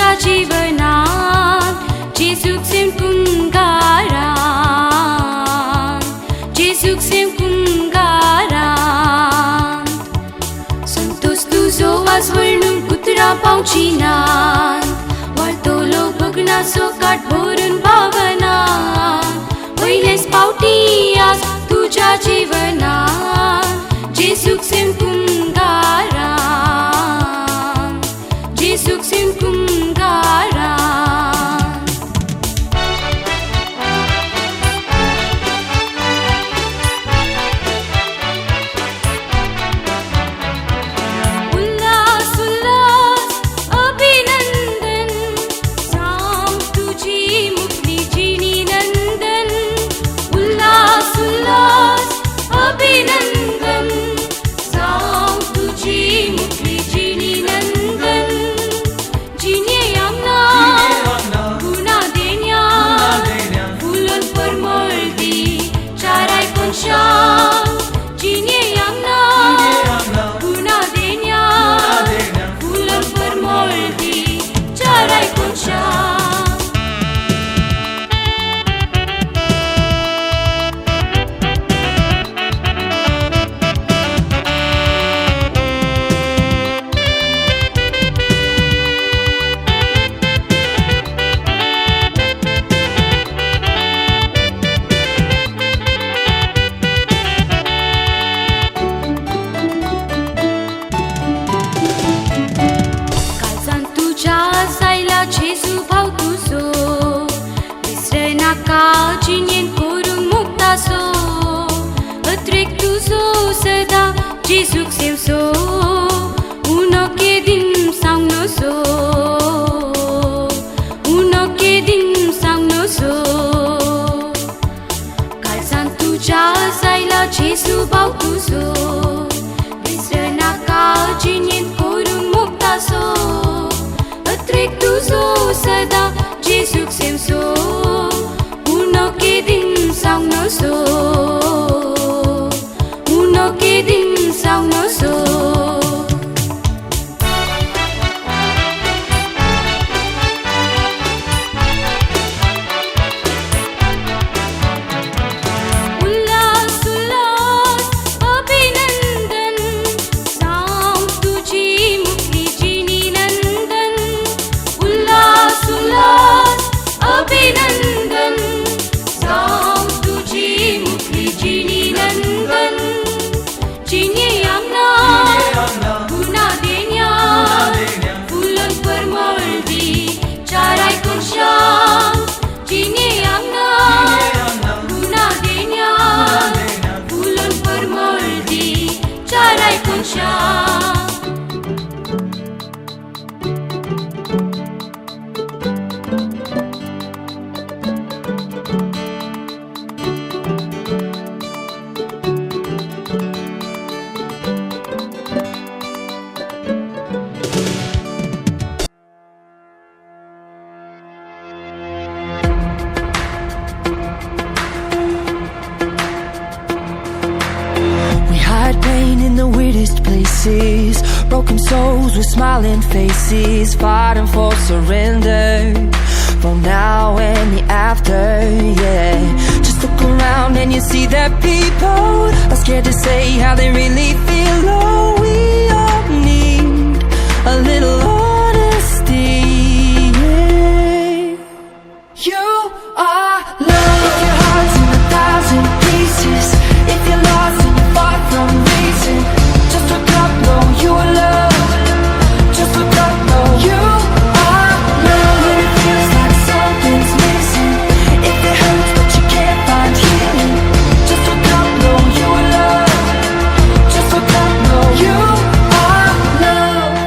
तुझ्या जीवनात जेजूक्सेम कुंगारान जेजूक्सेम कुंगारान संतोष तुझो वास वर्णून उतरां पावचिनात वार्तोलो भगनाचो काट भरून भावना पयलेच पावटी आज तुझ्या जीवनात जेजूक्सेम कुंगारान जेजूक्सेम कुंगारान उल्हास उल्हास अभिनंदन सांग तुझी मुक्तीची नंदन उल्हास उल्हास अभिनंदन सांग तुझी मुक्तीची नंदन जिने आमना गुना देण्या फुलन परमळदी चाराय कोनशा जिने आमना गुना देण्या फुलन परमळदी चाराय कोनशा काळजान तुझ्या सायला जेजू भाव तुझो विसर नाका जिणेन करूंक मुक्तासो अत्रेक तुझो सदा जेजूक्सेम सो उनो केदीन सांगनो सो उनो केदीन सांगनो सो काळजान तुझ्या सायला जेजू भाव तुझो विसर नाका जिणेन करूंक मुक्तासो अत्रेक तुझो सदा जेजूक्सेम सो उनो केदीन सांगनो सो उनो केदीन सांगनो सो उल्हास उल्हास अभिनंदन सांग तुझी मुक्तीची नंदन उल्हास उल्हास अभिनंदन सांग तुझी मुक्तीची नंदन जिने आमना गुना देण्या फुलन परमळदी चाराय कोनशा जिने आमना गुना देण्या Phulan परमळदी चाराय कोनशा We hide pain in the weirdest places, broken souls with smiling faces, fighting for surrender, for now and the after, yeah. Just look around and you see that people are scared to say how they really feel. Oh, we all need a little honesty, yeah. You are love. If your heart's in 1,000 pieces, if you're lost and you're far from reason, just look up, know you are loved. Just look up, know you are loved. When it feels like something's missing, if it hurts but you can't find healing, just look up, know you are loved. Just look up, know you are loved.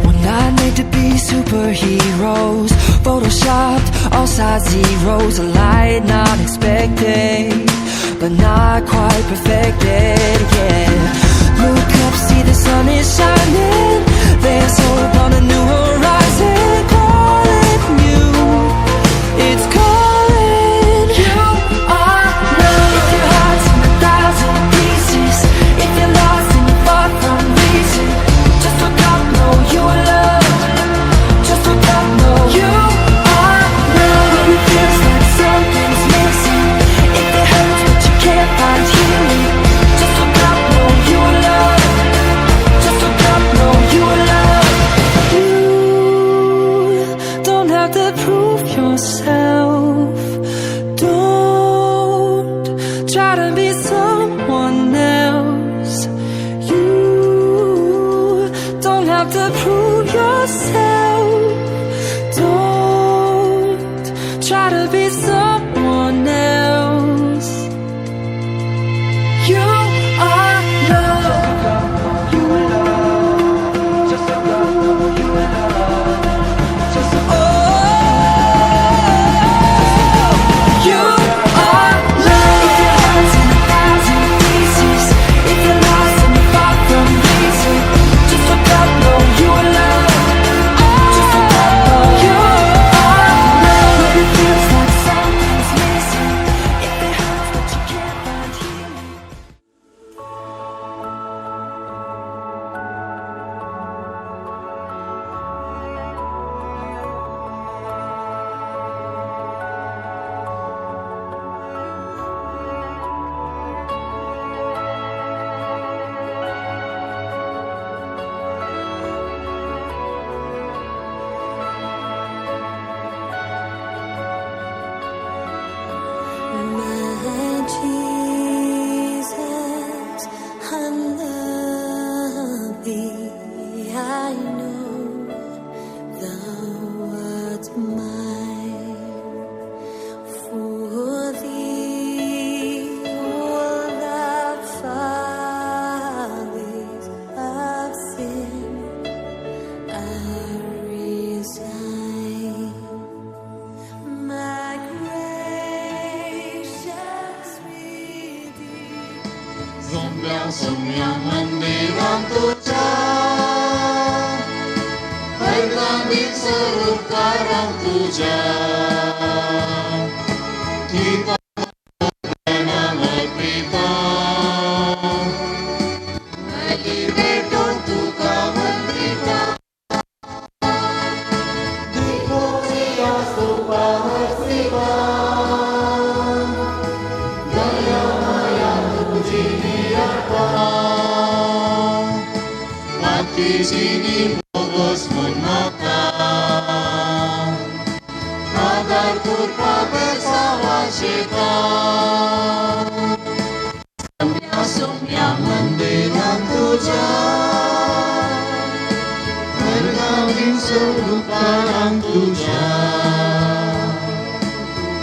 We're not made to be superheroes, photoshopped, all size zeros, a light not expected, but not quite perfected, yeah. Look up, see the sun is shining, there's hope on a new horizon, calling you, it's calling you. Are love. If your heart's in 1,000 pieces, if you're lost and you're far from reason, just look up, know you are loved. don't have to prove yourself. Don't try to be someone else. You are love. You are love. Just a girl, you are love. Just a you are love. If your heart's in 1,000 pieces, if you're lost and you're far from reason, just look up, know you are love. Just look up, know you are love. If it feels like something's missing, if it hurts but you can't find healing. My Jesus, I love thee. I know thou art mine. For thee all the follies of sin I resign. My gracious Redeemer, Semyang mendiram tuja, berlambing serup karang tuja. Kita nama Pita, bagi beton tukar menderita. Dipuji yang supah bersihkan, daya maya puji mati sini bogos menmakan agar kurpa bersama syaitan. Sumya mendiram tuja, berlambing seluruh parang tuja.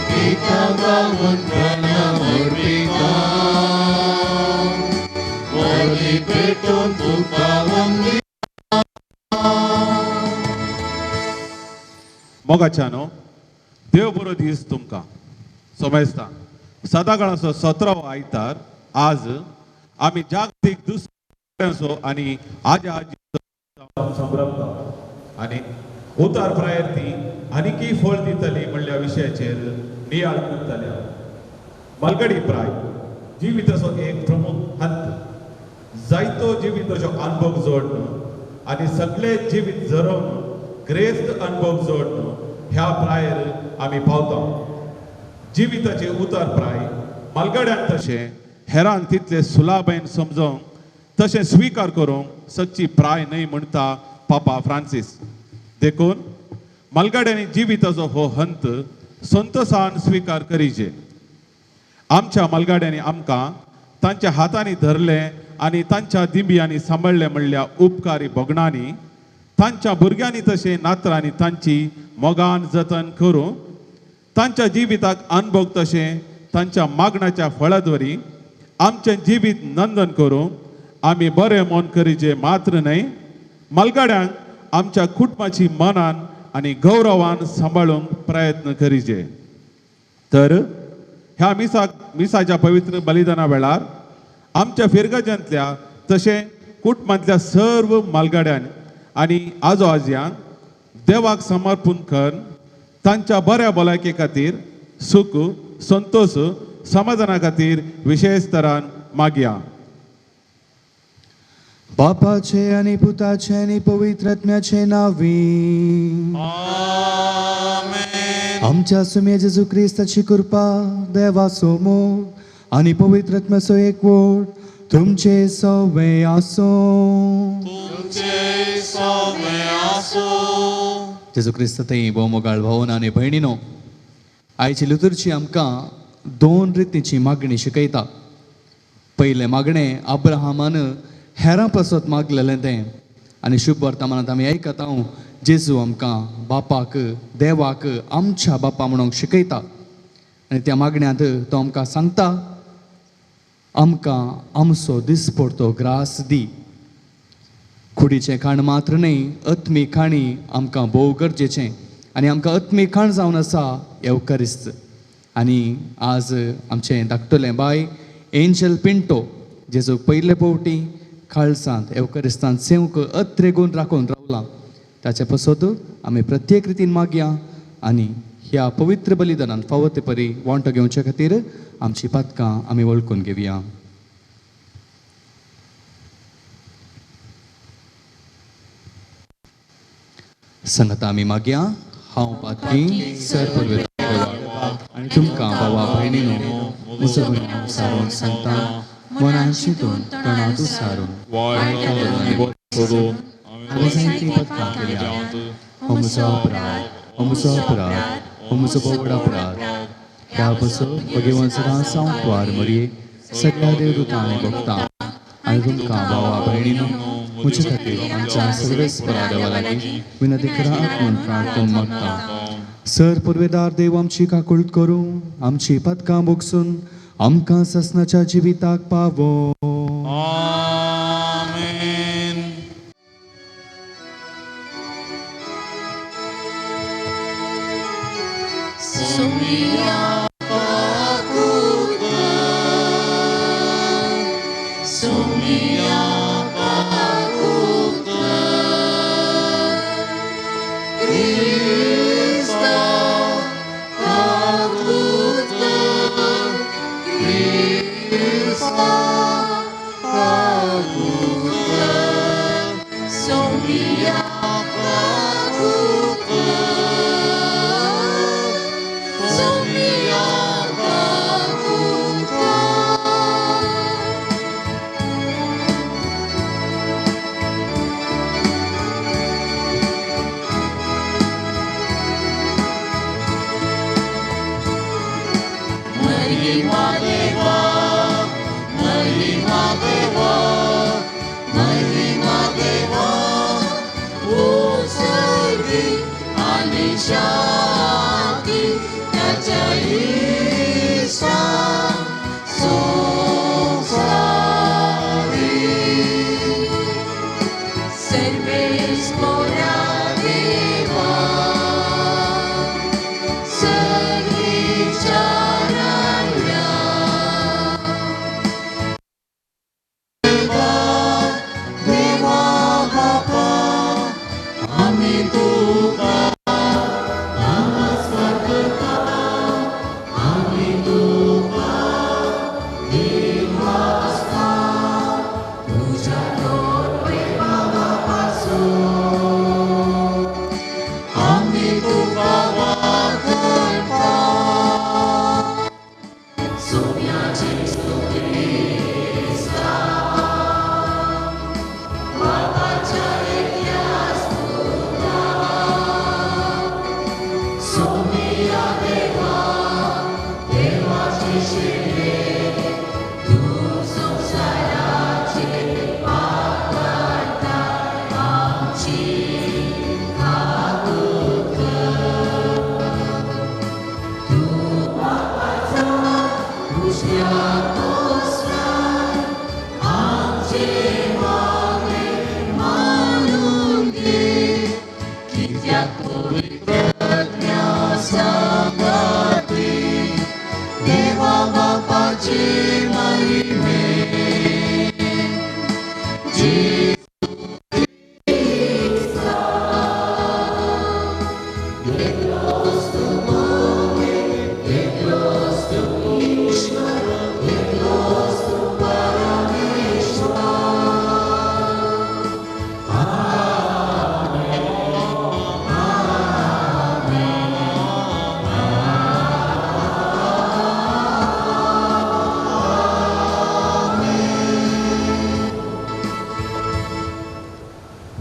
Kita bangun karena merdeka, wajib untuk bangun. मोगाच्यानो देव बरो दीस तुमकां समजता सदाकाळाचो 17वो आयतार आज आमी जागतीक दुसरो आनी आजी संभ्रमता आनी उतार प्रायर्थी आनीकय फळ दितली म्हणल्या विशयाचेर नियाळ करतल्या मलगडी प्राय जिविताचो एक प्रमुख हंत जायतो जिविताचो अनुभव जोडन आनी सगळे जिवीत जरोवन ग्रेस्त अनुभव जोडन ह्या प्रायर आमी पावता जिविताचे उतार प्राय मलगड्यान तशें हेरांक तितले सुलाभेन समजोवंक तशें स्विकार करूंक सच्ची प्राय न्हय म्हणटा पापा फ्रांसीस देखून मलगड्यांनी जिविताचो हो हंत संतोषान स्विकार करीचे आमच्या मलगड्यांनी आमकां तांच्या हातांनी धरले आनी तांच्या दिंबियांनी सांबाळले म्हणल्या उपकारी भोगणांनी तांच्या भुरग्यांनी तशें नातरांनी तांची मोगान जतन करूं तांच्या जिविताक अनुभव तशें तांच्या मागणाच्या फळाद्वरी आमचें जिवीत नंदन करूं आमी बरें मन करीचे मात्र न्हय मलगड्यांक आमच्या कुटुंबाची मनान आनी गौरवान सांबाळूंक प्रयत्न करीचे तर ह्या मिसाच्या पवित्र बलिदाना वेळार आमच्या फिरगजांतल्या तशें कुटुंबांतल्या सर्व मलगड्यांक आनी आजो आजयांक देवाक समर्पण करून तांच्या बऱ्या भलायके खातीर सुख संतोष समाधाना खातीर विशेष तरान मागया बापाचे आणि पुताचे आणि पवित्रात्म्याचे नावी आमच्या सुमे जेजू ख्रिस्ताची कृपा देवा समोर आणि पवित्रात्म्याचो एकवट तुमचे सवे आसो जेजू ख्रिस्त थंय भोवमोगाळ भावन आनी भयणीनो आयची लितुर्ची आमकां 2 रितीची मागणी शिकयता पयले मागणें अब्राहमान हेरां पासत मागलेलें तें आनी शुभ वर्तमानांत आमी आयकता जेजू आमकां बापाक देवाक आमच्या बापा म्हणून शिकयता आनी त्या मागण्यांत तो आमकां सांगता आमकां आमचो दिसपडतो ग्रास दी. कुडीचें खाण मात्र न्ही, आत्मीक खाणी आमकां भोव गरजेचें आनी आमकां आत्मीक खाण जावन आसा एवकारिस्त. आनी आज आमचें धाकटुलें बाय एंजल पिंटो जेजूक पयले फावटी काळजांत एवकारिस्तांत सेवक अत्रेगून राखून रावलां. ताचे पासत आमी प्रत्येक रितीन मागया आनी ह्या पवित्र बलिदानांत फावो ते परी वांटो घेवचे खातीर आमची पदकां आमी वळखून घेवया. संगता आमी मागया. हांव पातकी सर आनी तुमकां भावा भयणीनो म्हजो गुन्यांव सारून सांगता मनान चिंतून तोंडांत सारून हांवें जायतीं पदकां केल्यात. हो म्हजो अपराध, हो म्हजो अपराध, हो म्हजो बोवड अपराध. ह्या पासो भगवान सदांच सांवार मरये सगळ्या देवदूतांनी भोगता आनी तुमकां भावा भयणीनो म्हजे खातीर आमच्या सर्वेस्परा देवा लागीं विनंती करात म्हूण प्रार्थना मागता. सर पुर्वेदार देव आमची काकुळट करूं आमची पदकां भोगसून आमकां ससनाच्या जिविताक पावो. आमेन.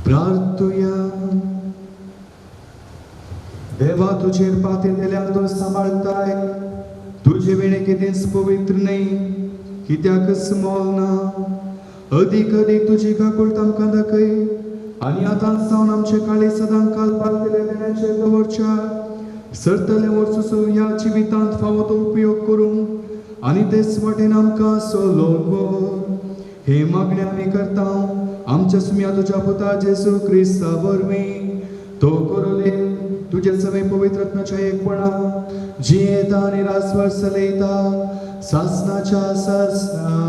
प्रार्थुया. देवा तुझेर पातळिल्ल्यान तूं सांबाळताय तुजे वेणे दीस पवित्र न्ही कित्याक मोल ना. अदीक अदीक तुजी काकूळट आमकां दाखय आणि आता जावन आमचे काळी सदां काल पालतेले देण्याचे दवरच्या सरतले वर्सुसो ह्या जिवितांत फावो तो उपयोग करूं आणि तेच वाटेन आमकां सोलोंग हे मागणे आमी करता आमच्या सुम्या तुझ्या पुता जेसू क्रिस्ता वरवीं तो करोले तुझे सवे पवित्रत्नाच्या एकपणा जियेता आणि रासवर चलयता सासनाच्या सासना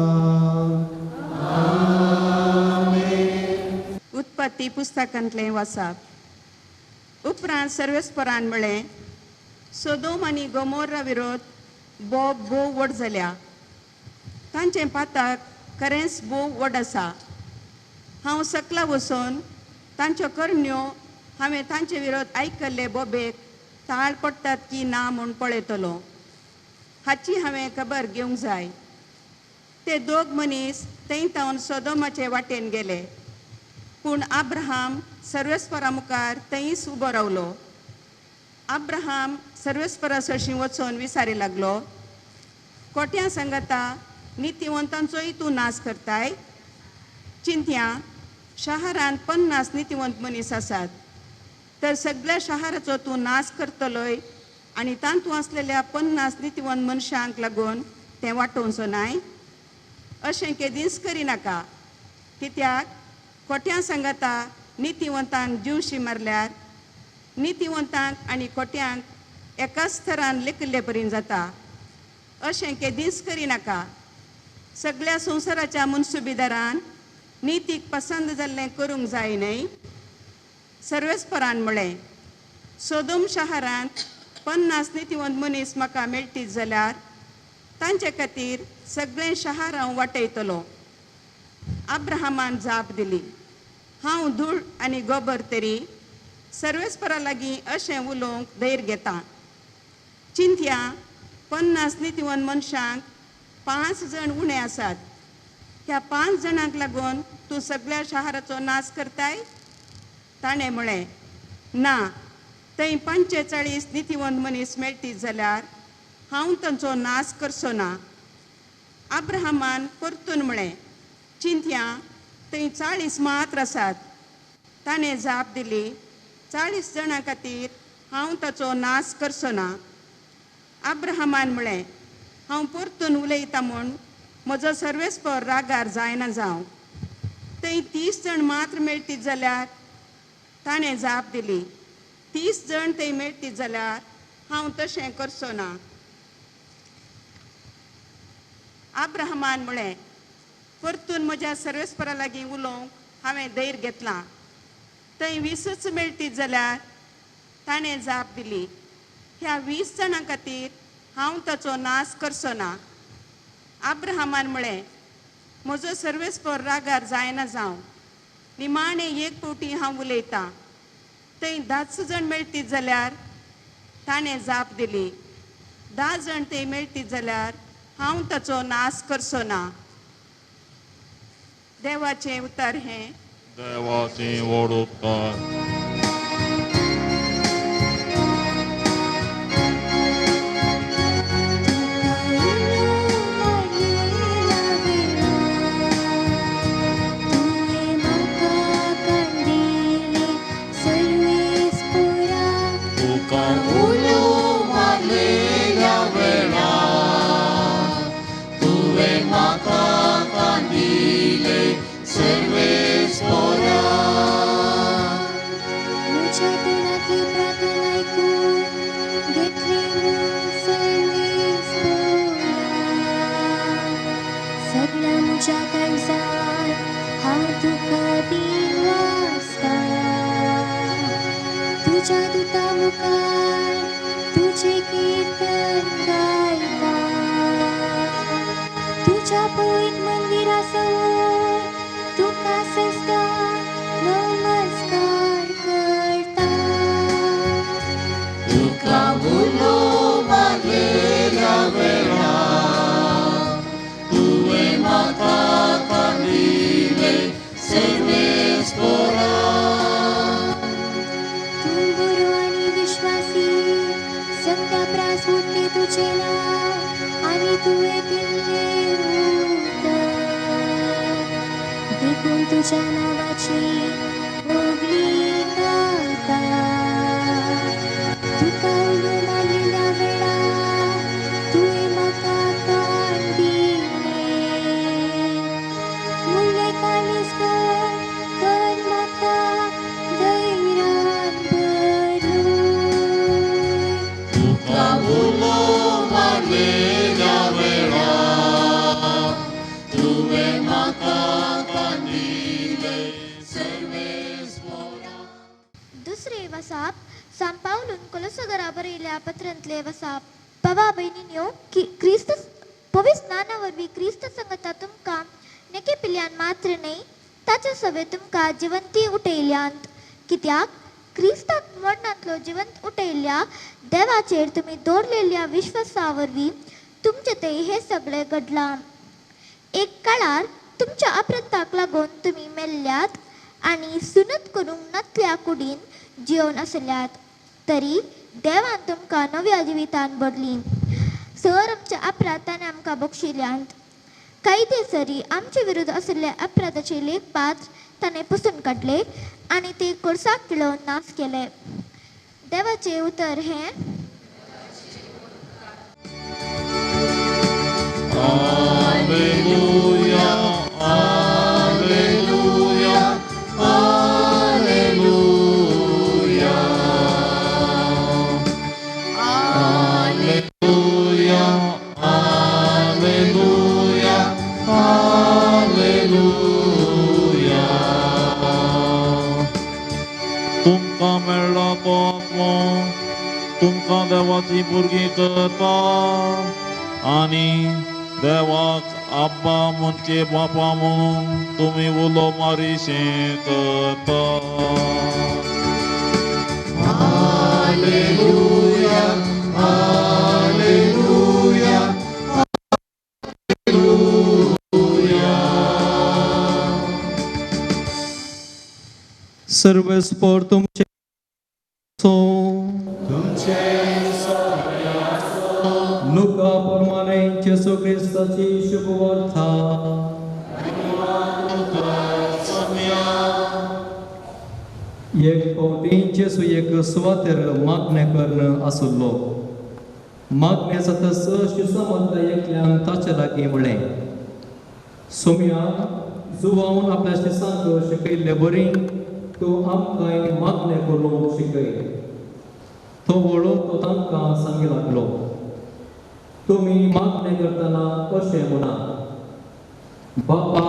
उत्पत्ती पुस्तकांतलें वाचप उपरांत सर्वेस्परान म्हळें सोदोम आनी गोमोरा विरोध बोब व्हड जाल्या तांचे पाताक खरेंच व्हड आसा हांव सकला वचून तांच्यो करण्यो हांवें तांचे विरोध आयकल्ले बोबेक ताळ पडटात की ना म्हूण पळयतलो हाची हांवें खबर घेवंक जाय ते दोग मनीस थंय तावन सोदोमाचे वाटेन गेले पूण अब्राहम सर्वेस्परा मुखार थंयच उबो रावलो अब्राहम सर्वेस्परा सरशी वचून विचारी लागलो कोट्यां सांगता नितिवंतांचोय तूं नाश करताय चिंत्या शारांत 50 नितिवंत मनीस आसात तर सगळ्या शाराचो तूं नाश करतलोय आनी तांतू आसलेल्या 50 नितिवंत मनशांक लागून तें वाटोवचो नाय अशें केदींच करिनाका कित्याक कोट्यां सांगता नितिवंतांक जिवशी मारल्यार नितिवंतांक आनी कोट्यांक एकाच थरान लेखिल्ले परीन जाता अशें केदींच करिनाका सगळ्या संवसाराच्या मुनसुबीदारान नितीक पसंद जाल्लें करूंक जाय न्हय सर्वेस्परान म्हळें सोदोम शारांत 50 नितिवंत मनीस म्हाका मेळटीत जाल्यार तांचे खातीर सगळें शार हांव वाटयतलो अब्राहमान जाप दिली हांव धूळ आनी गोबर तरी सर्वेस्परा लागीं अशें उलोवंक धैर्य घेता चिंत्या 50 नितिवंत मनशांक 5 जण उणे आसात ह्या 5 जाणांक लागून तूं सगळ्या शाराचो नाश करताय ताणें म्हळें ना थंय 45 नितिवंत मनीस मेळटीत जाल्यार हांव तांचो नाश करचो ना अब्राहमान परतून म्हळें चिंत्या थंय 40 मात्र आसात ताणें जाप दिली 40 जाणां खातीर हांव ताचो नाश करचो ना अब्राहमान म्हळें हांव परतून उलयता म्हूण म्हजो सर्वेस्पर रागार जायना जावं थंय 30 जण मात्र मेळटीत जाल्यार ताणें जाप दिली 30 जण थंय मेळटीत जाल्यार हांव तशें करचो ना अब्राहमान म्हळें परतून म्हज्या सर्वेस्परा लागीं उलोवंक हांवें धैर्य घेतलां थंय 20च मेळटीत जाल्यार ताणें जाप दिली ह्या 20 जाणां खातीर हांव ताचो नाश करचो ना अब्राहमान म्हळें म्हजो सर्वेस्पर रागार जायना जावं निमाणें एक फावटी हांव उलयतां थंय 10 जण मेळटीत जाल्यार ताणें जाप दिली 10 जण थंय मेळटीत जाल्यार हांव ताचो नाश करचो ना देवाचें उतर हें देवाची व्हड उपकार तुझे नाव आणि तुवे दिले उत्तर वसाप सांपावलून कोलोसगरा बरयल्या पत्रांतले वसाप पवा बहिणींयो क्रिस्त पवित्र स्नानावरवी क्रिस्त संगता तुमकां नेके पिल्यान मात्र न्ही ताच्या सवे तुमकां जिवंती उठयल्यांत कित्याक क्रिस्ताक मरणांतलो जिवंत उठयल्ल्या देवाचेर तुमी दवरलेल्या विश्वासा वरवीं तुमचे ते हे सगळे घडलां. एक काळार तुमच्या अपराधाक लागून तुमी मेल्ल्यात आनी सुनत करूंक नातल्या कुडीन जिवन आसल्यात, तरी देवान तुमकां नव्या जिवितान बदलीं. सर आमच्या अपराध ताणें आमकां बक्षिल्यांत. कायदेसरी आमचे विरुद्ध आशिल्ले अपराधाचे लेखपात्र ताणें पुसून काडले आनी ते कोळसाक किळोवन नाश केले. देवाचे उतर हें Alleluia, Alleluia, Alleluia. Alleluia, Alleluia, Alleluia. तुमकां मेळ्ळो तो आत्मो, तुमकां देवाची भुरगीं करता आनी देवाक आब्बा म्हणजे बापा म्हणून तुम्ही उलो मारीशें करता. Hallelujah, hallelujah, hallelujah. सर्वस्पोर तुमचे लुका प्रमाणे येशू ख्रिस्ताची शुभवार्ता. एक फावटी येशू एक सुवातेर मागणें करून आसुल्लो. मागणें जातस शिसामंत एकल्यान ताचे लागीं म्हळें, सोम्या जुवावन आपल्या शिसांक शिकयल्ले बरी तूं आमकांय मागणें करूंक शिकय. तो वळो तो तांकां सांगी लागलो, तुमी मागणें करतना अशें म्हणा, बापा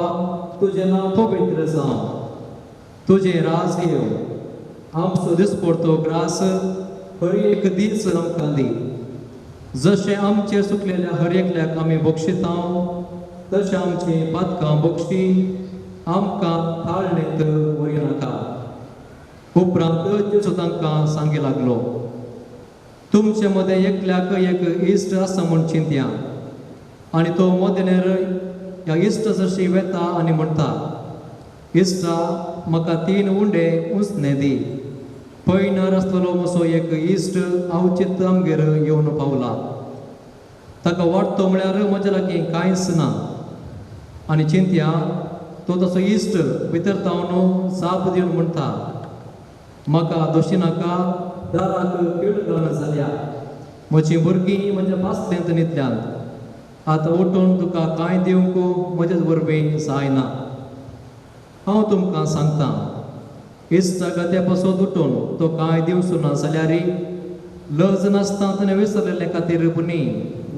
तुजें नांव पवित्र जावं, तुजें राज येवं, आमचो दिसपडतो ग्रास हर एक दीस आमकां दी. जशें आमचेर चुकलेल्या हर एकल्याक आमी बक्षिता तशें आमचीं पातकां बक्षी आमकां थाळणेंत व्हरी नाका. उपरांत येशू तांकां सांगी लागलो, तुमचे मदें एकल्याक एक इश्ट आसा म्हूण चिंत्या आनी तो मदेनेर ह्या इश्ट जशी वेता आनी म्हणटा, इश्टा म्हाका 3 उंडे उसने दी. पयणार आसतलो म्हजो एक इश्ट अवचित आमगेर येवन पावला. ताका वाटतो म्हळ्यार म्हज्या लागीं कांयच ना आनी चिंत्या तो तसो इश्ट भितर तावन साप दिवन म्हणटा, म्हाका दोशी नाका, दाराक कीड घालून जाल्या, म्हजीं भुरगीं म्हज्या पासलेंत न्हिदल्यांत, आतां उठून तुका कांय दिवंक म्हजेच वरवीं जायना. हांव तुमकां सांगतां, इश्टाक त्या पासत उठून तो कांय दिवचो ना जाल्यार लज नासता ताणें विसरलेले खातीर पुनी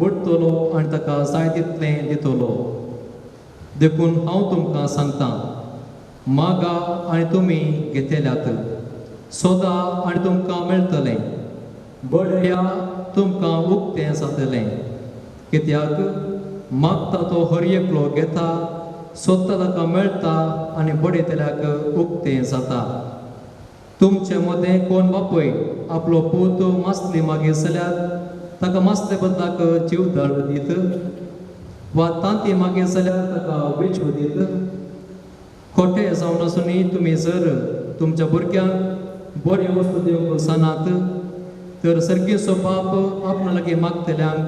उठतलो आनी ताका जाय तितलें दितलो. देखून हांव तुमकां सांगतां, मागा आनी तुमी घेतल्यात, सोदा आनी तुमकां मेळटलें, बडया तुमकां उक्तें जातलें. कित्याक मागता तो हर एकलो घेता, सोदता ताका मेळटा आनी बडयतल्याक उक्तें जाता. तुमचे मदें कोण बापूय आपलो पूत मासली मागीर जाल्यार ताका मासले बदलाक जीवदाळ दीत, वा तांती मागीर जाल्यार ताका वेचू दीत. खोटें जावन आसुनी तुमी जर तुमच्या भुरग्यांक बरी वस्तू दिवंक जाणात, तर सर्गेचो बाप आपणा लागीं मागतल्यांक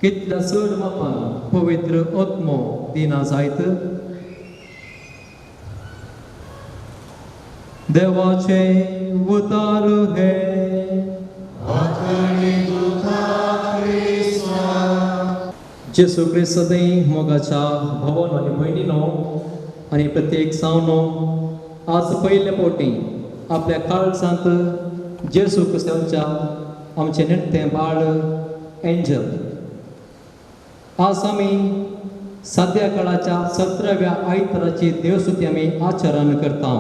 कितल्या चड मापान पवित्र आत्मो दिना जायत. देवाचे उतार हे जेसू ख्रिस्त सदैव मोगाच्या भावानो आनी भयणीनो आनी प्रत्येक सावनो आज पयले फावटी आपल्या काळजांत जेसू ख्रिस्तांच्या आमचे नेणटें बाळ एंजल. आज आमी सद्या काळाच्या 17व्या आयताराची देवस्तुती आमी आचरण करता.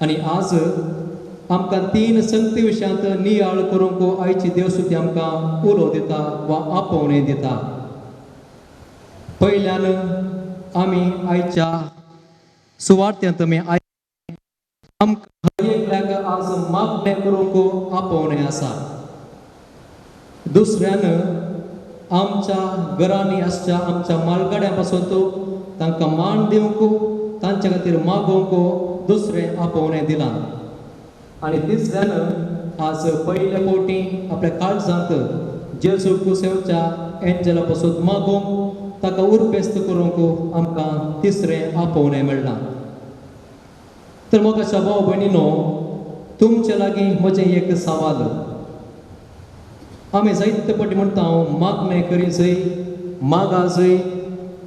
आनी आज आमकां 3 संगती विशयांत नियाळ करूंक आयची देवस्तुती आमकां उलो दिता वा आपोवणें दिता. पयल्यान आमी आयच्या सुवार्थ्यांत आमी आमकां हर एकल्याक आज मागणें करूंक आपोवणें आसा. दुसऱ्यान आमच्या घरांनी आसच्या आमच्या मालगाड्यां पासून तांकां मान दिवंक तांचे खातीर मागोवंक दुसरें आपोवणें दिलां. आनी तिसऱ्यान आज पयल्या फावटी आपल्या काळजांत जेजू कुसेवच्या एंजला पासून मागोवंक ताका उर्बेस्त करूंक आमकां तिसरें आपोवणें मेळ्ळां. तर मोगाच्या भाव भयणीनो, तुमचे लागीं म्हजें एक सवाल. आमी जायते फावटी म्हणटा मागणें करीचय, मागाचय,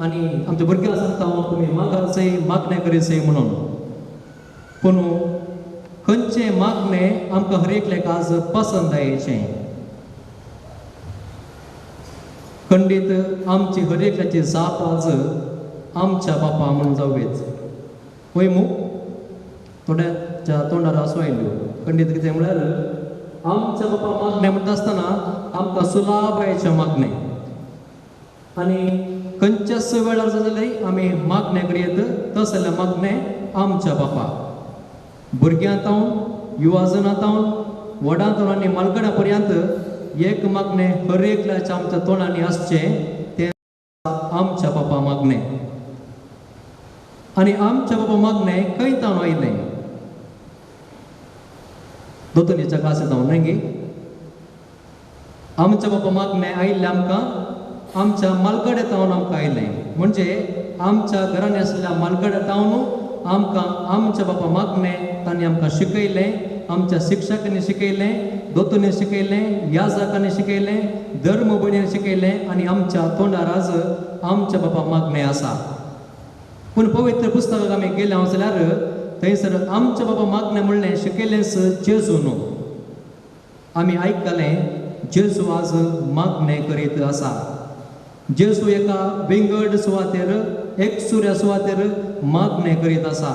आनी आमच्या भुरग्यांक सांगता तुमी मागाचय, मागणें करीचय म्हणून. पूण खंयचें मागणें आमकां हर एकल्याक आज पसंद येचें. खंडीत आमची हर एकल्याची जाप आज आमच्या बापा म्हणून जावेच. वय मू थोड्याच्या तोंडार आसूं आयल्यो. खंडीत कितें म्हळ्यार आमच्या बापा मागणें म्हणटा आसतना आमकां सुलाभायेचें मागणें. आनी खंयच्याच वेळार जाल्यार आमी मागणें करीत तस जाल्यार मागणें आमच्या बापा. भुरग्यांतावन युवाजनातावन व्हडांतावन आनी मालगड्या पर्यंत एक मागणें हर एकल्याच्या आमच्या तोंडांनी आसचें तें आमच्या बापा मागणें. आनी आमच्या बापा मागणें खंयतावन आयलें. दोतोनीच्या क्लासींत हांव न्हय गे. आमच्या बापा मागणें आयिल्लें आमकां आमच्या मालगड्यातावन आमकां आयलें. म्हणजे आमच्या घरांनी आसलेल्या मालगड्यातावन आमकां आमच्या बापा मागणें तांणी आमकां शिकयलें. आमच्या शिक्षकांनी शिकयलें, दोतोनी शिकयलें, याजकांनी शिकयलें, धर्म भयणींनी शिकयलें आनी आमच्या तोंडार आज आमच्या बापा मागणें आसा. पूण पवित्र पुस्तकाक आमी गेले हांव जाल्यार थंयसर आमच्या बाबा मागणें म्हणलें शिकयलेंच जेजू न्हू. आमी आयकलें जेजू आज मागणें करीत आसा. जेजू एका विंगड सुवातेर एकसुऱ्या सुवातेर मागणें करीत आसा.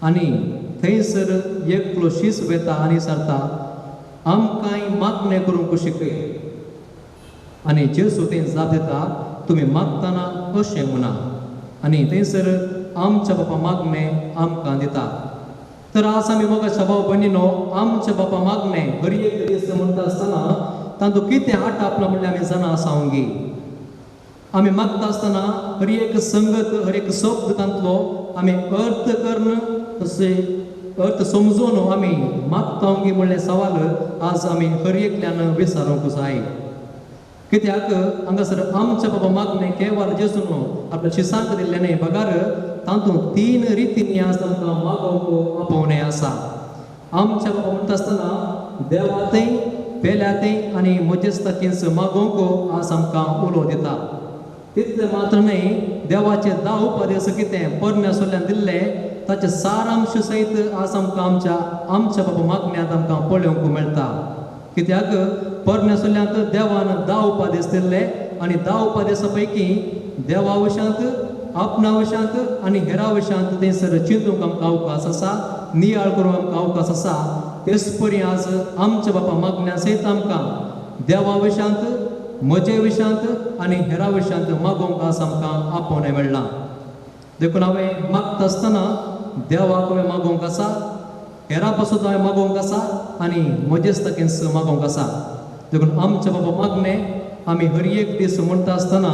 आनी थंयसर एकलो शीस वेता आनी सांगता आमकांय मागणें करूंक शिकय. आनी जेजू थंय जाप दिता तुमी मागतना अशें म्हणा. आनी थंयसर आमच्या बापा मागणें आमकां दिता. तर आज आमी मोगाच्या भाव भयणीनो आमच्या बापा मागणें हर एक दीस म्हणटा आसतना तातूंत कितें आटापलां म्हणल्यार आमी जाणा आसांगी. आमी मागता आसतना हर एक संगत हर एक शब्द तांतलो आमी अर्थ करून तशें अर्थ समजून आमी मागतांगी म्हणलें सवाल आज आमी हर एकल्यान विचारूंक जाय. कित्याक हांगासर आमच्या बाबा मागणें केवळ जेजून आपल्या शिसांक दिल्लें न्हय. बगार तातूंत 3 रितींनी आज आमकां मागोवंक आपोवणें आसा. आमच्या बाबा म्हणटा आसतना देवातय पेल्यातय आनी मजेस्ताकींच मागोवंक आज आमकां उलो दिता. तितलें मात्र न्हय, देवाचे 10 उपदेश कितें परमेश्वरान दिल्ले ताचे सारांश सयत आज आमकां आमच्या बाबा मागण्यांत आमकां पळोवंक मेळटा. कित्याक परमेश्वरान देवान 10 उपदेश दिल्ले आनी 10 उपदेशा पैकी देवा विशयांत, आपणा विशयांत आनी हेरा विशयांत थंयसर चिंतूंक आमकां अवकाश आसा, नियाळ करूंक आमकां अवकाश आसा. तेच परी आज आमच्या बापा मागण्या सयत आमकां देवा विशयांत, म्हजे विशयांत आनी हेरा विशयांत मागोवंक आज आमकां आपोवणें मेळ्ळां. देखून हांवें मागता आसतना देवाक हांवें मागोवंक आसा, हेरा पासून हांवें मागोवंक आसा आनी मजेस्ताकेंच मागोवंक आसा. देखून आमच्या बाबा मागणें आमी हर एक दीस म्हणटा आसतना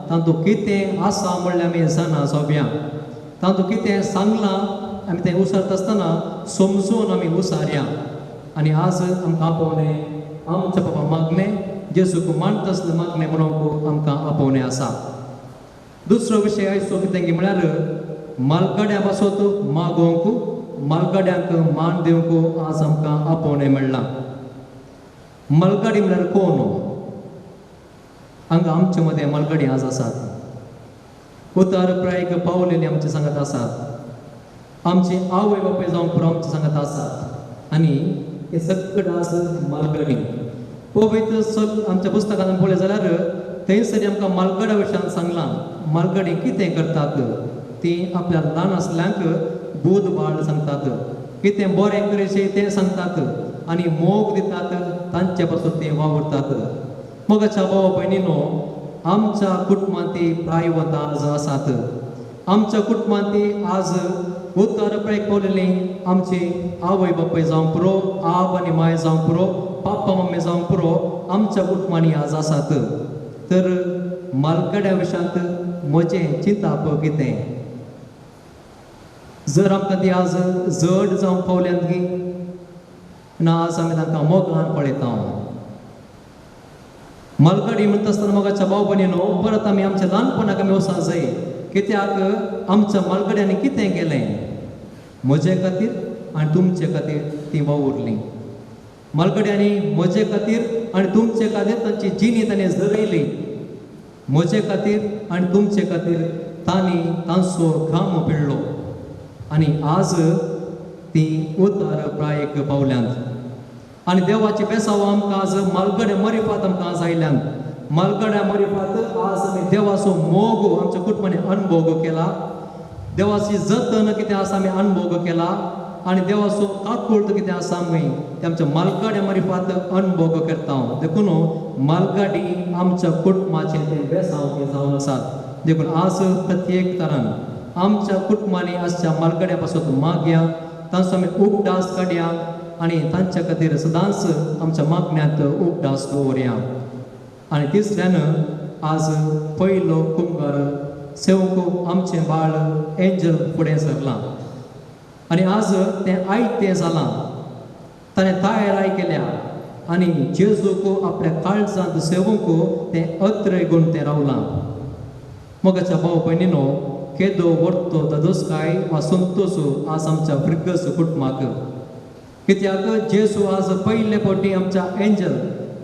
तातूंत कितें आसा म्हणल्यार आमी जाणा सोंप्यां. तातूंत कितें सांगलां आमी तें उसरता आसतना समजून आमी उसारया. आनी आज आमकां आपोवणें आमच्या बाबा मागणें जेजूक मानता आसलें मागणें म्हणूंक आमकां आपोवणें आसा. दुसरो विशय आयचो कितें म्हळ्यार मालगड्या पासून मागोवंक, मालगड्यांक मान दिवंक आज आमकां आपोवणें मेळ्ळां. मालगाडी म्हळ्यार कोण? हांगा आमचे मदें मालगाडी आज आसात. उतार प्रायक पावलेलीं आमचे सांगात आसात. आमची आवय बापूय जावंक पुरो आमचे सांगात आसात. आनी हे सगळे आज मालगाडी. पवित्र आमच्या पुस्तकांत पळयलें जाल्यार थंयसर आमकां मालगड्या विशयान सांगलां मालगाडी कितें करतात. ती आपल्या ल्हान आसल्यांक दूद वाड सांगतात. कितें बरें करचें तें सांगतात आनी मोग दितात तांचे पासून ते वावुरतात मोगाच्या भावा भयणीनो आमच्या कुटुंबांती प्रायवंत आज आसात आमच्या कुटुंबांती आज उत्तर प्रयोग पावलेली आमची आवय बापूय जावं पुरो आब आनी माय जावं पुरो पाप्पा मम्मी जावं पुरो आमच्या कुटुंबांनी आज आसात तर मालकड्या विशयांत म्हजें चिंताप कितें जर आमकां ती आज जड जावं पावल्यांत गी ना आज आमी तांकां मोगान पळयता मालकडी म्हणटा आसतना मोगाच्या भाव भयणीनो परत आमी आमच्या ल्हानपणाक आमी वचूंक जाय कित्याक आमच्या मालकड्यांनी कितें केलें म्हजे खातीर आनी तुमचे खातीर ती वावुरली मालकड्यांनी म्हजे खातीर आनी तुमचे खातीर तांची जिणी ताणें झरयली म्हजे खातीर आनी तुमचे खातीर तांणी तांचो घाम पिळ्ळो आनी आज ती उतार प्रायेक पावल्यांत आनी देवाची बेसांव आमकां आज मालगड्या मरिफात आमकां आज आयल्यांत मालगड्या मरिफात आज आमी देवाचो मोग आमच्या कुटुंबांनी अनुभव केला देवाची जतन कितें आसा आमी अनुभव केला आनी देवाचो काकूळट कितें आसा आमी ते आमच्या मालगाड्या मरिफात अनुभव करता देखून मालगाडी आमच्या कुटुंबाचे ते बेसांव जावन आसात देखून आज प्रत्येक तरान आमच्या कुटुंबांनी आजच्या मालगाड्या पासून मागया तांचो आमी उपदास काडया आनी तांच्या खातीर सदांच आमच्या मागण्यांत उपदास दवरया आनी तिसऱ्यान आज पयलो कुंभार सेवको आमचें बाळ एंजल फुडें सरलां आनी आज तें आयज तें जालां ताणें तयाराय केल्या आनी जेजूक आपल्या काळजांत सेवूंक तें अत्र घेवन तें रावलां मोगाच्या भाव भयणीनो केदो वर्तो ददोसकाय वा संतोश आज आमच्या भृगस कुटुंबाक कित्याक जेजू आज पयले फावटी आमच्या एंजल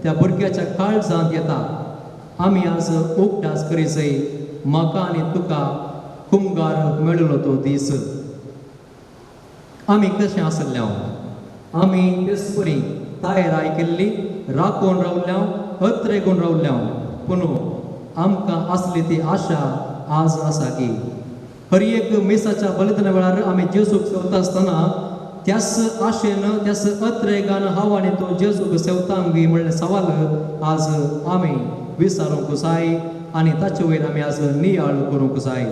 त्या भुरग्याच्या काळजांत येता आमी आज उपदास करी जाय म्हाका आनी तुका कुंभार मेळिल्लो तो दीस आमी कशें आसल्या आमी तेच परी तयाराय केल्ली राखून रावल्या अत्रे घेवन रावल्या पूण आमकां आसली ती आशा आज आसा की हर एक मेसाच्या बलिदाना वेळार आमी जेजूक सेवता आसतना त्याच आशेन त्याच अत्रेगान हांव आनी तो जेजूक सेवता आमी म्हणलें सवाल आज आमी विचारूंक जाय आनी ताचे वयर आमी आज नियाळ करूंक जाय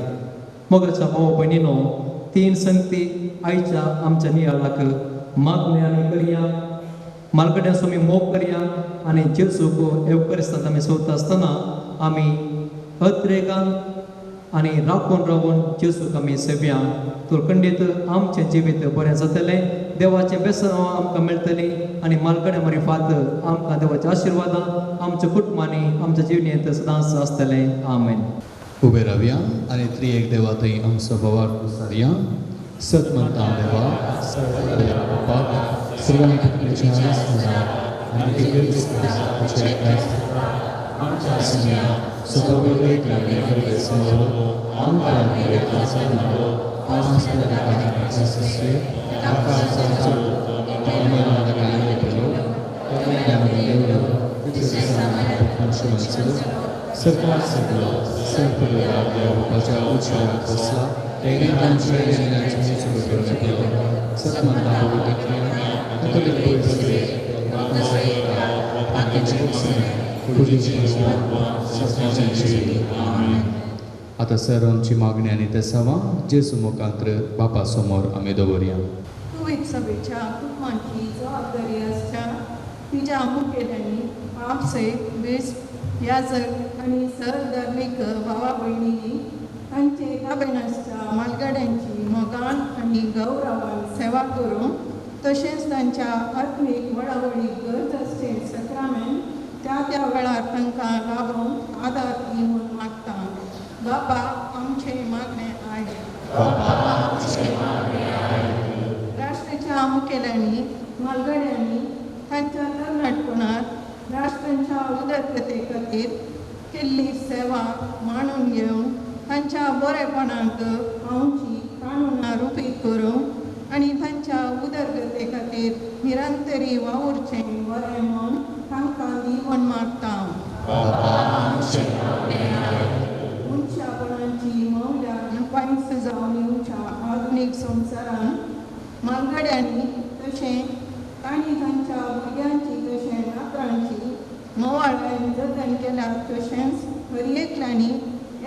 मोगाच्या भाव भयणीनो तीन संगती आयच्या आमच्या नियाळाक मागणी आमी करया मालगड्याचो आमी मोग करया आनी जेजूक एवकरिस्तांत आमी सेवता आसतना आमी अत्रेगान आनी राखून रावून जेजूक आमी सेवया तर खंडीत आमचें जिवीत बरें जातलें देवाचें बेसनांव आमकां मेळटलीं आनी मालगड्या मरिफात आमकां देवाच्या आशिर्वादां आमच्या कुटुंबांनी आमच्या जिणेंत सदांच आसतलें आमेन उबे रावया आनी त्रिएक देवा थंय आमचो बोवाळ उसारया सत म्हणटा देवा बापाक सर्वांक आनी आमच्या सिंया सगळे ग्रामीण समोर आमकां सरकार सगळं संपूर्ण उच्चारात बसला आता सर आमची मागणी आनी ते सवा जेजू मुखांत्र बापा समोर आमी दवरया कुवेत सभेच्या कुटुंबांची जबाबदारी आसच्या तिच्या मुखेल्यांनी आपसे बेस याजक आनी सहधर्मीक भावा भयणींनी तांचे ताब्यान आसच्या मालगाड्यांची मोगान आनी गौरवान सेवा करूंक तशेंच तांच्या आत्मीक वळावळीक गरज आसचे सक्रामेंट त्या वेळार तांकां लाभूंक आदार दी म्हूण मागता बापा आमचे मागणे आयक राष्ट्राच्या मुखेल्यांनी मालगाड्यांनी तांच्या तरणाटपणांत राष्ट्रांच्या उदरगते खातीर केल्ली सेवा मांडून घेवन तांच्या बरेपणाक हांवची काणुनां रुपीत करूंक आनी तांच्या उदरगते खातीर निरंतरी वावुरचें बरें म्हूण तांकां दिवण मागता मनशापणांची मौल्यान पायस जावन येवच्या आधुनीक संवसारांत मालगड्यांनी तशें तांणी तांच्या भुरग्यांची तशें नातरांची मोवाळ्यान जतन केल्या तशेंच हर एकल्यांनी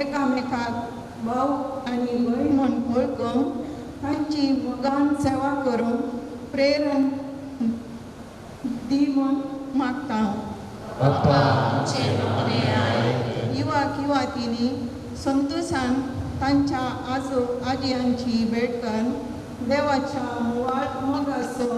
एकामेकाक भाव आनी भयण म्हूण वळखून तांची मोगान सेवा करून प्रेरण दी म्हूण मागता युवक युवतींनी संतोशान तांच्या आजो आजयांची भेट करून देवाच्या मोगाचो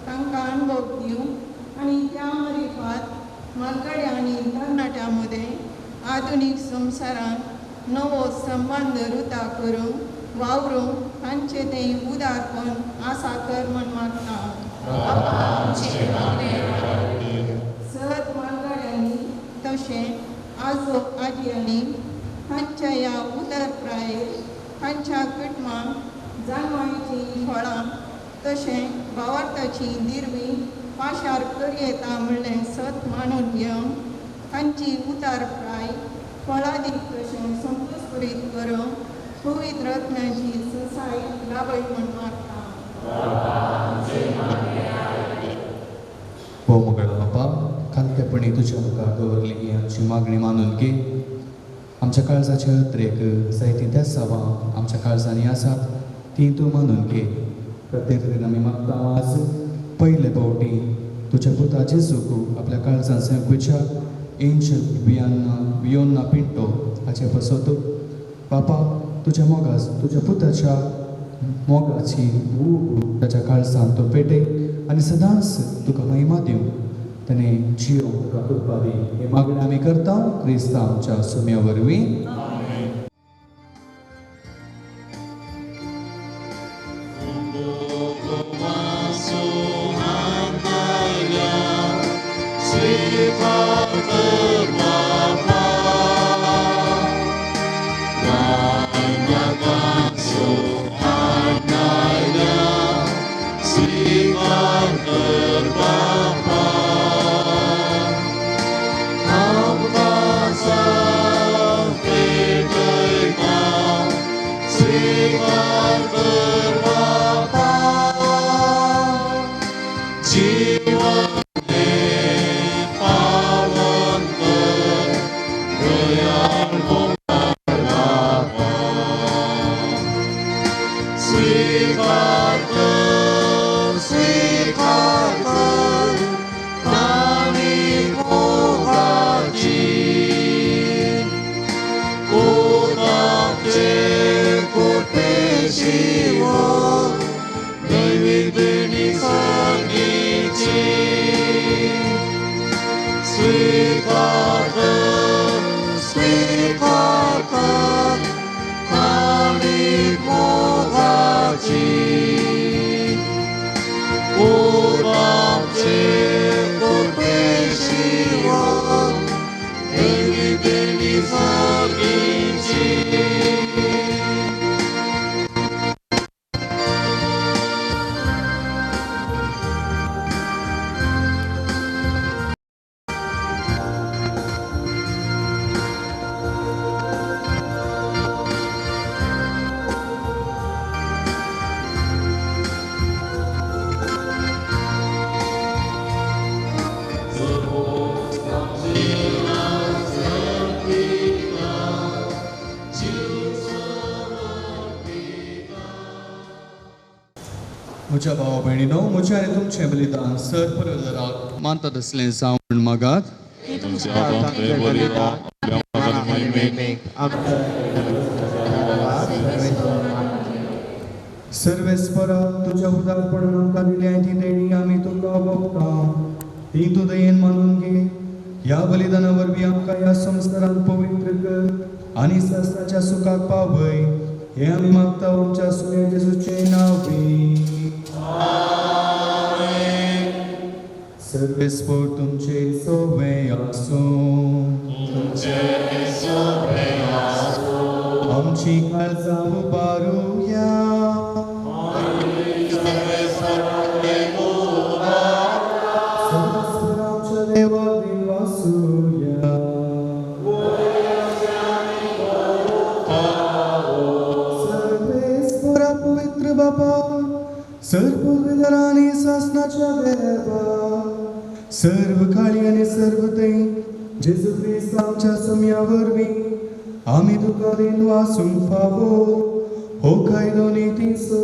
तांकां अनुभव दिवं आनी त्या मरिफात मालगड्या आनी तरणाट्यां मदें आधुनीक संवसारांत नवो संबंद रुता करून वावरूं तांचे तें उदारपण आसा कर म्हूण मागता सत मालगड्यांनी तशें आजो आजयांनी तांच्या ह्या उदरप्रायेक तांच्या कुटुंबांक जानवायची फळां तशें भावार्थाची निर्वी पाशार करी येता म्हणलें सत मानून घेवन तांची उतारप्राय फळादीक तशें संतोश करीत करून पवित्र रत्नाची ससाय लाभय म्हूण मागता हो मंगळ बापा खालतेपणी तुज्या मुखार दवरली ही आमची मागणी मानून घे आमच्या काळजाच्या हत्रेक जायतीं देसावां आमच्या काळजांनी आसात ती तूं मानून घे प्रत्येक तरेन आमी मागता आज पयले फावटी तुज्या पुता जेजूक आपल्या काळजांत सेंकुच्या एंजल वियोन्ना पिंटो हाचे बसोत बापा तुज्या मोगास तुज्या पुताच्या मोगाची भूक ताच्या काळजांत तो पेटय आनी सदांच तुका महिमा दिवं ताणें जियो तुका कृपा दी हे मागणी आमी करता क्रिस्त आमच्या सुम्या वरवीं म्हज्या भावा भयणीनो म्हजें आनी तुमचें बलिदान सर परदाराक मानतात असलें जावं मागात सर्वेस्परा तुज्या उदारपणान आमकां दिल्या ती देणी आमी तुका भोगता ती तूं दयेन मानून घे ह्या बलिदाना वरवीं आमकां ह्या संवसारांत पवित्र कर आनी शास्त्राच्या सुखाक पावय हे आमी मागता आमच्या सुम्या जेजूचे नांवी सर्वेस्पर तुमचे सोवे आसूं आमची काळजां उबारूया आमच्या देवाक वासूया सर्वेस्परा पवित्र बापा सर्व सासनाच्या देवा सर्व काळी आणि सर्व ते जेजू ख्रिस्त आमच्या सम्यावरवी आम्ही तुका दिन वाचूंक फावो हो कायदो नितीचो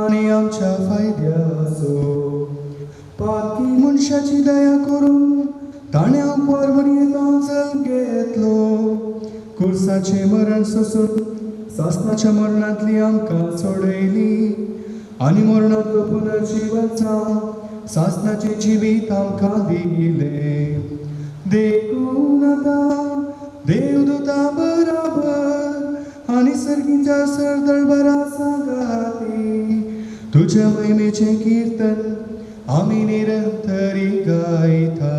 आनी आमच्या फायद्याचो पातकी मनशाची दया करून ताणें परवडीत जल घेतलो कुर्साचे मरण सोसून सासनाच्या मरणांतली आमकां सोडयली आनी मरणांतलो पुनर्जीवन जावन सासनाचे जिवीत आमकां दिले देखून आतां देवदूता बराबर आनी सर्गीच्या सरदळबरा सांगाती तुझ्या महिमेचे कीर्तन आमी निरंतरी गायता.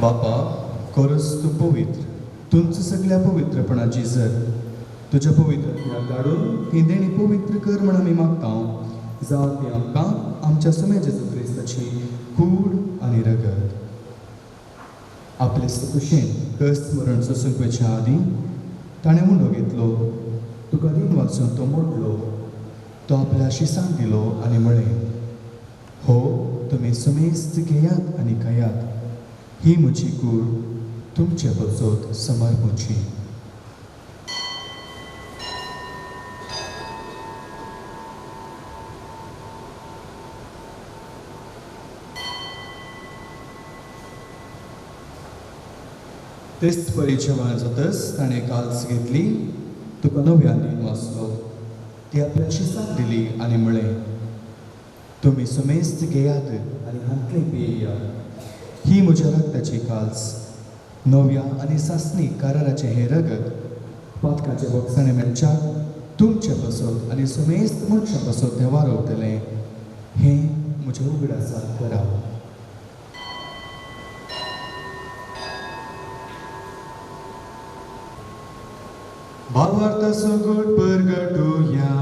बापा खरोच तूं पवित्र तुमचं सगळ्या पवित्रपणाची जर तुझ्या पवित्रत्वाक धाडून ही देणी पवित्र कर म्हण आमी मागता जावं ती आमकां आमच्या सुमे जेजू क्रिस्ताची कूड आनी रगत आपले सुकुशेन कस्त मरण सोसूंक वेच्या आदीं ताणें मुंडो घेतलो तुका दिन वाचून तो मोडलो तो आपल्या शिसांक दिलो आनी म्हळें हो तुमी सुमेस्त घेयात आनी खायात ही म्हजी कूड तुमचे बजोत समर्पूची. तेच परीच्या वेळ जातच ताणें काल्स घेतली तुका नव्यान दिन वाचलो ती आपल्या शिसाक दिली आनी म्हळें तुमी सुमेस्त घेयात आनी हातले पियेयात ही म्हज्या रगताची काल्स नव्या आनी सासणी काराराचे हे रगत पातकाचे वखसाणे मनशाक तुमचे बसत आनी सुमेस्त मनशा बसत हे वारवतले हे म्हज्या उगडासाक करा. भावार्थाचो गोड परगटुया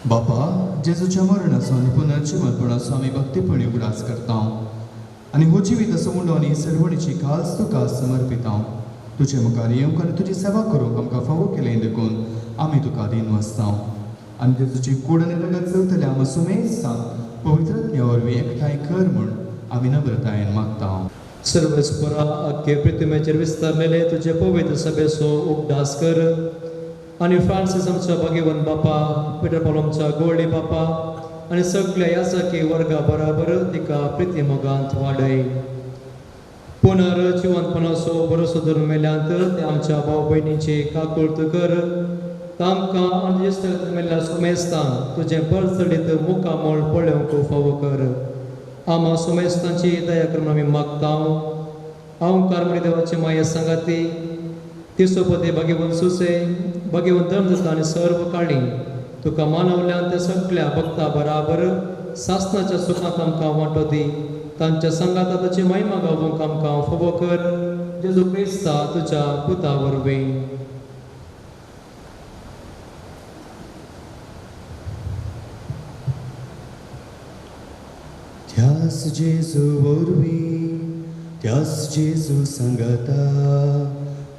बापा जेजूच्या मरणाचो आनी पुनर्जीवनपणाचो आमी भक्तीपणी उगडास करता आनी हो जिवीत असो मुंडो आनी सर्वणीची खास तुका समर्पिता तुजे मुखार येवंक आनी तुजी सेवा करूंक आमकां फावो केलें देखून आमी तुका दिन वाचता आनी जेजूची कूड आनी रगत चलतले आमी सुमेस्तां पवित्रत्या वरवीं एकठांय कर म्हूण आमी नम्रतायेन मागता. सर्वस्परा अख्खे पृथ्वीचेर विस्तारलेले तुझे पवित्र सभेचो उपदास कर आनी फ्रांसीस आमचो भाग्यवान बापा पिटर पॉल आमचा गोल्डे बापा आनी सगळ्या यासकी वर्गा बराबर तिका प्रिती मोगांत वाडय. पुनर्जीवनपणाचो भरोसो धरून मेल्यांत ते आमच्या भाव भयणीचे काकुळत कर तांकां अंधश्रद्धा मेल्ल्या सुमेस्तांक तुजें बरचडीत मुखामोळ पळोवंक फावो कर. आमा सुमेस्तांची दया करून आमी मागता. हांव कार्मेली देवाचे माये सांगाती तिसोपती भाग्यवान सुसे भाग्यवान धर्मदत्त आनी सर्व काळी तुका मानवल्यान ते सगळ्या भक्ता बराबर सासनाच्या सुखांत आमकां वांटो दी. तांच्या संगात ताची महिमा गावूंक आमकां फोबो कर. जेजू क्रिस्ता तुज्या पुता वरवीं. त्यास जेजू वरवीं, त्यास जेजू संगता,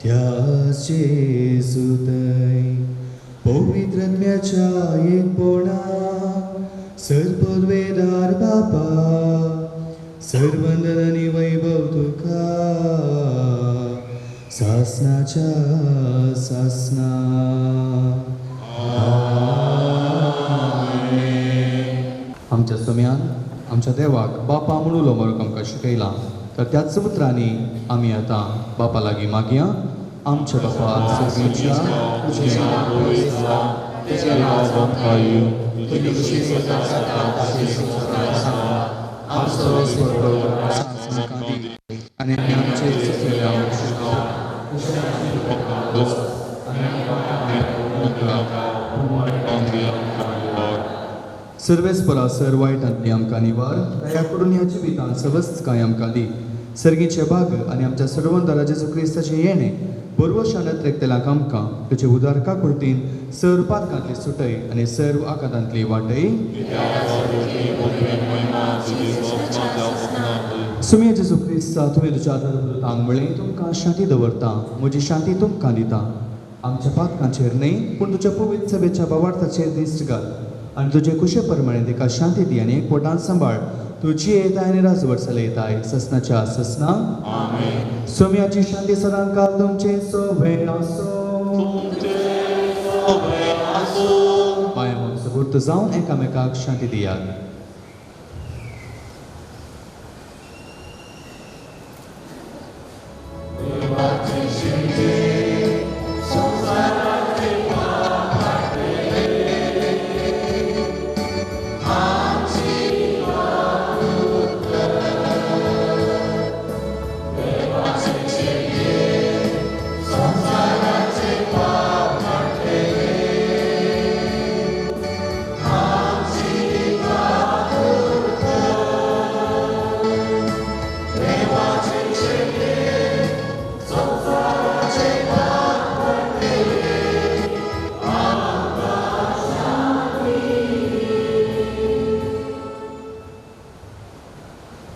त्यास जेजू थंय पवित्रत्म्याच्या एकपणा सर्वोद्वेदार बापा सर्वंदन आनी वैभव तुका सासनाच्या सासना. आमच्या सोम्यान आमच्या देवाक बापा म्हणून उलोवंक आमकां शिकयलां. तर त्याच उतरांनी आमी आतां बापा लागीं मागया. आमच्या बापा सगळींच्या तुजें नांव पवित्र जावं, तुजें राज आमकां येवं, तुजी कशी स्वर्गांत जाता तशी सुखांत जावं. आमचो स्वर्ग आमकां दी आनी आमचे चुकलेल्या सर्वेस्परा सर वायटांतली आमकां निवार. दया करून ह्या जिवितांत सवस्तकाय आमकां दी. सर्गीचे भाग आनी आमच्या सर्वंतरा जेजू क्रिस्ताचें येणें बरोवशान रेखतलांक आमकां तुजे उदारका कृतीन सर्व पातकांतली सुटय आनी सर्व आकांतांतली वाटय. सुमये जेजू क्रिस्ता तुवें तुज्या धर्मदूतांक म्हळें तुमकां शांती दवरता, म्हजी शांती तुमकां दिता. आमच्या पातकांचेर न्हय पूण तुज्या पवित्र सभेच्या भावार्थाचेर दिश्ट घाल आनी तुजे कुशे प्रमाणे तिका शांती दी आनी एकवटान सांबाळ. तुजी येताय आनी राजवट चलयताय ससनाच्या ससना. सोम्याची शांती सदां काल तुमचे सोबे आसो. पांय सुगुर्त जावन एकामेकाक शांती दियात.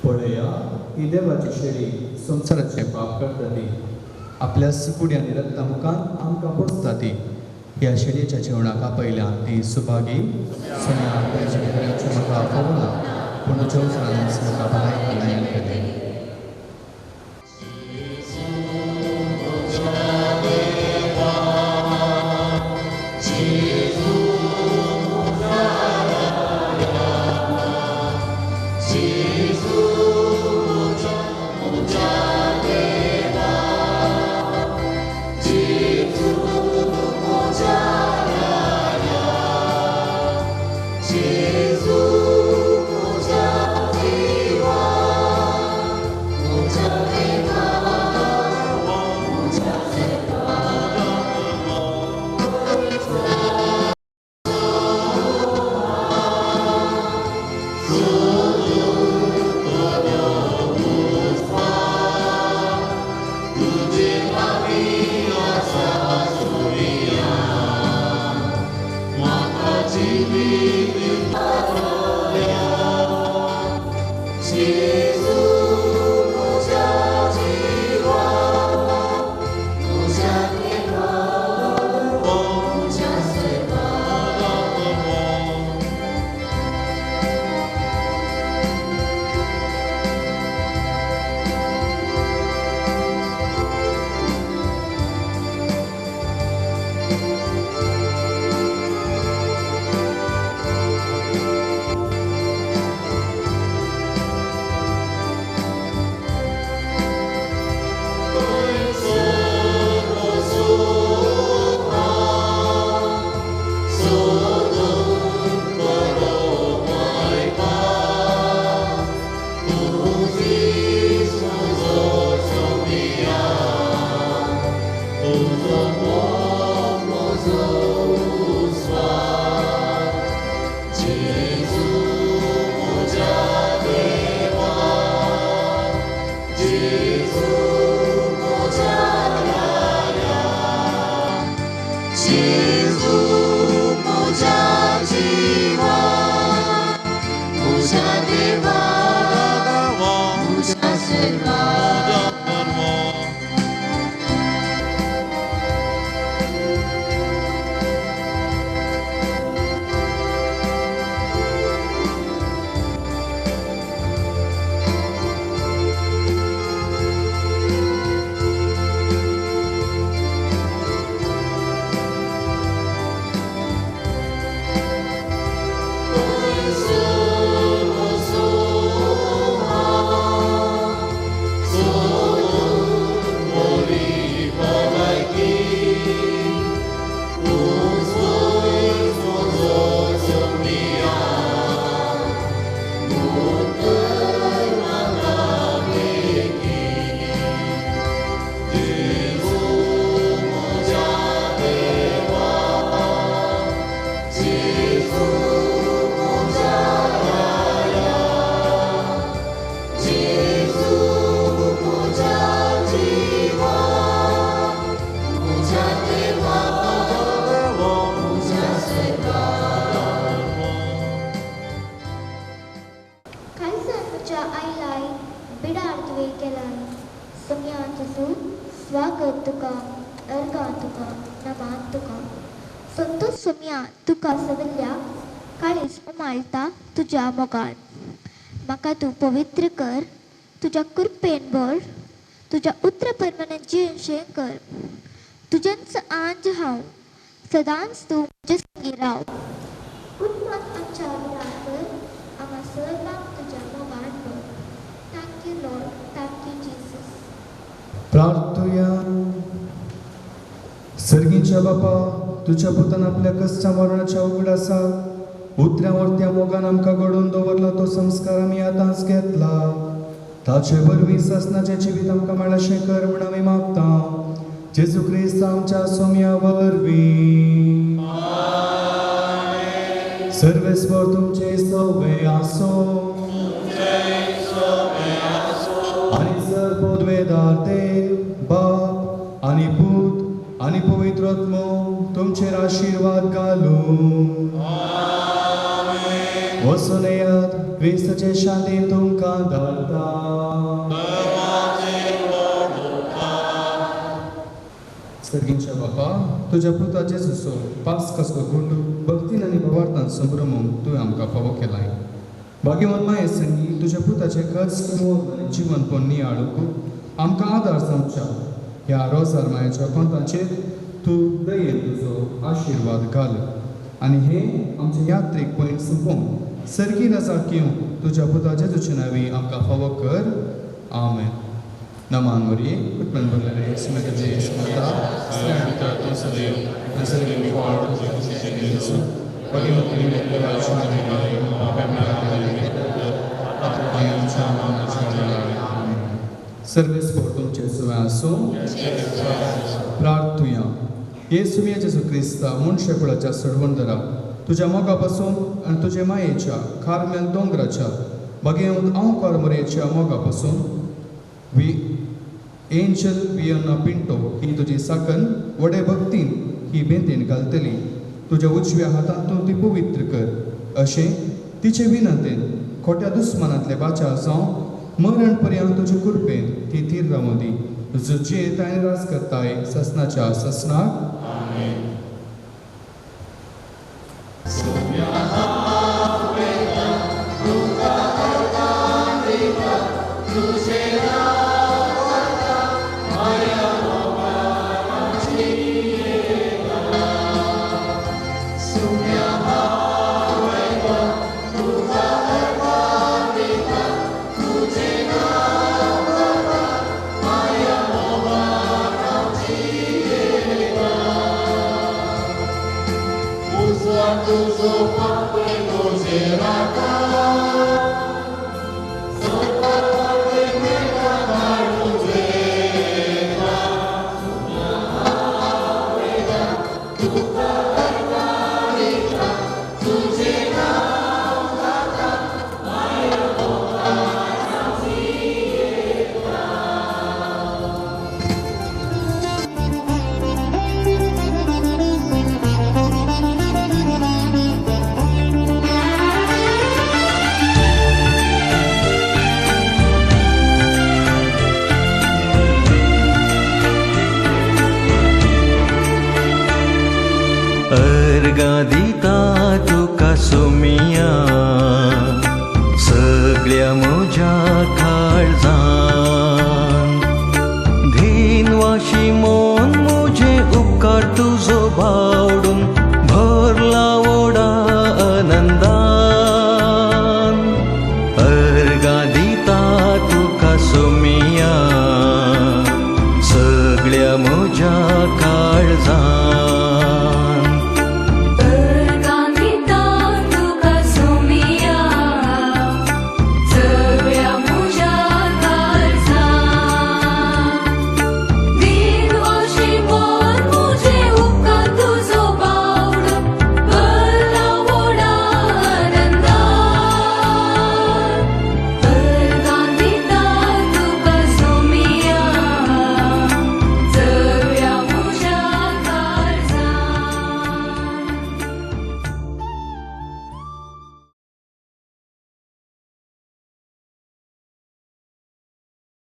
पळया ही देवाची शेळी संसाराचे पाप करता ती. आपल्या सुकुडी आनी रक्ता मुखान आमकां पोसता ती. ह्या शेळयेच्या जेवणाक आपयल्यान ती सुभागी. सोन्या ताच्या घराचें म्हाका पावना पूण तुज्या उजरांत म्हाका भलायकी नयन केली. स्वागत तुका अर्गा तुका नमान तुका संतोष सोम्या तुका सवल्या काळीज उमाळता तुझ्या मोगान म्हाका तू पवित्र कर तुझ्या कृपेन भर तुझ्या उतर परमनंत जियेनशें कर तुज्यांच आंज हांव सदांच तू म्हजे संगी राव उत्मत आमच्या विरार कर आम्हा सर्वांक तुझ्या मोगान भर thank you Lord thank you Jesus प्रार्थुया सर्गीच्या बापा तुझ्या पुतान आपल्या कश्ट मरणाच्या उगडासाक उतऱ्यावर त्या मोगान आमकां घडोवन दवरलो तो संस्कार आमी आतांच घेतला ताचे वरवीं ससनाचें जिवीत आमकां मेळशें कर म्हूण आमी मागता जेजू क्रिस्त आमच्या सोम्या वरवीं सर्वेस्वर तुमचे सवे आसो आनी सर्वोद्वेदार देव बाप आनी पूत आनी पवित्र आत्मो तुमचेर आशीर्वाद घालूं वचून येयात क्रिस्ताचे शांती तुमकां धाडटा सर्गीच्या बापा तुज्या पुता जेजूचो पास कसो गुंड भक्तीन आनी भवार्थान संभ्रमूंक तुवें आमकां फावो केलाय भाग्यवान माये संगी तुज्या पुताचे कश्ट आनी जीवन पण नियाळूंक आमकां आदार समच्या ह्या रोजार मायेच्या पंथाचेर तूं दयेन तुजो आशिर्वाद घाल आनी हे आमचे यात्रेक पयलीं सुपोवंक सर्गी रजाक येवंक तुज्या पुता जेजूचे नांवी आमकां फावो कर आमेन नमान मरिये कुटुंब भरलेले स्मृतीचे स्मृता स्नेहिता तो सदैव नजरेने निवाड जेजू भगवती देवाच्या नावाने सर्वेस्वर तुमचे सुवे आसूं प्रार्थुया येसुया जेजू क्रिस्ता मनशेकुळाच्या सडवंदरा तुज्या मोगा पासून आनी तुजे मायेच्या खारमेल दोंगराच्या भगवंत आंवकार मरेच्या मोगा पासून एंजल वियना पिंटो ही तुजी साकन व्हडे भक्तीन ही बेंतेन घालतली तुज्या उजव्या हातांत तूं ती पवित्र कर अशें तिचे विनंतेन खोट्या दुस्मानांतले बाचार जावं मरण पर्यंत तुजे कृपेन ती थीर रावूं दी तुजो जेत आनी राज करताय ससनाच्या ससनाक Tuzo pape no será